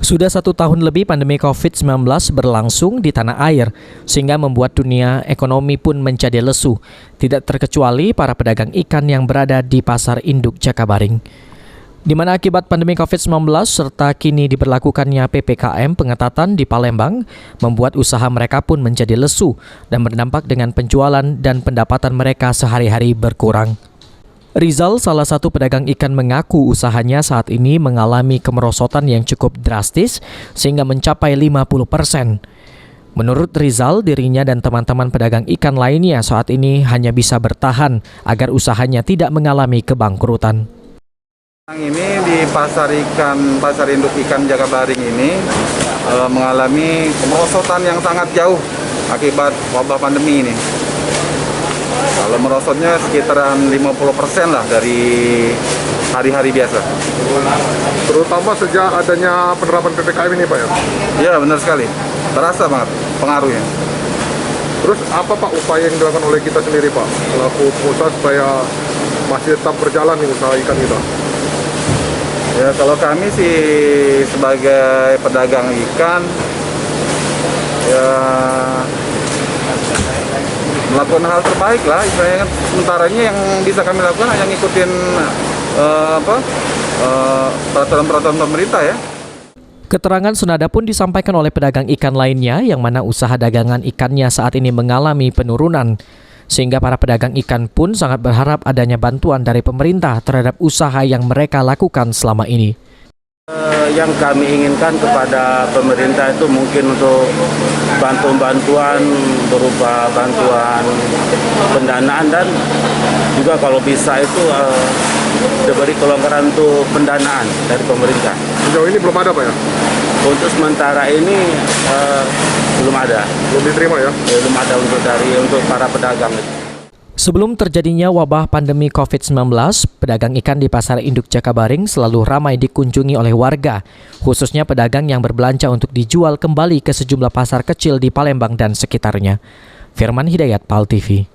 Sudah 1 tahun lebih pandemi COVID-19 berlangsung di tanah air, sehingga membuat dunia ekonomi pun menjadi lesu, tidak terkecuali para pedagang ikan yang berada di Pasar Induk Jakabaring. Di mana akibat pandemi COVID-19 serta kini diberlakukannya PPKM pengetatan di Palembang, membuat usaha mereka pun menjadi lesu dan berdampak dengan penjualan dan pendapatan mereka sehari-hari berkurang. Rizal, salah satu pedagang ikan, mengaku usahanya saat ini mengalami kemerosotan yang cukup drastis sehingga mencapai 50%. Menurut Rizal, dirinya dan teman-teman pedagang ikan lainnya saat ini hanya bisa bertahan agar usahanya tidak mengalami kebangkrutan. Ini di pasar induk ikan Jakabaring ini mengalami kemerosotan yang sangat jauh akibat wabah pandemi ini. Kalau merosotnya sekitaran 50% lah dari hari-hari biasa. Terutama sejak adanya penerapan PPKM ini, Pak, ya? Iya, benar sekali. Terasa banget pengaruhnya. Terus apa, Pak, upaya yang dilakukan oleh kita sendiri, Pak, selaku pengusaha supaya masih tetap berjalan nih usaha ikan kita? Ya, kalau kami sih sebagai pedagang ikan, ya melakukan hal terbaik lah, istilahnya. Sementaranya yang bisa kami lakukan hanya ngikutin peraturan-peraturan pemerintah ya. Keterangan senada pun disampaikan oleh pedagang ikan lainnya yang mana usaha dagangan ikannya saat ini mengalami penurunan. Sehingga para pedagang ikan pun sangat berharap adanya bantuan dari pemerintah terhadap usaha yang mereka lakukan selama ini. Yang kami inginkan kepada pemerintah itu mungkin untuk bantuan berupa bantuan pendanaan, dan juga kalau bisa itu diberi kelonggaran untuk pendanaan dari pemerintah. Sejauh ini belum ada, Pak, ya? Untuk sementara ini belum ada. Belum diterima, ya? Belum ada untuk para pedagang. Sebelum terjadinya wabah pandemi COVID-19, pedagang ikan di Pasar Induk Jakabaring selalu ramai dikunjungi oleh warga, khususnya pedagang yang berbelanja untuk dijual kembali ke sejumlah pasar kecil di Palembang dan sekitarnya. Firman Hidayat, PAL TV.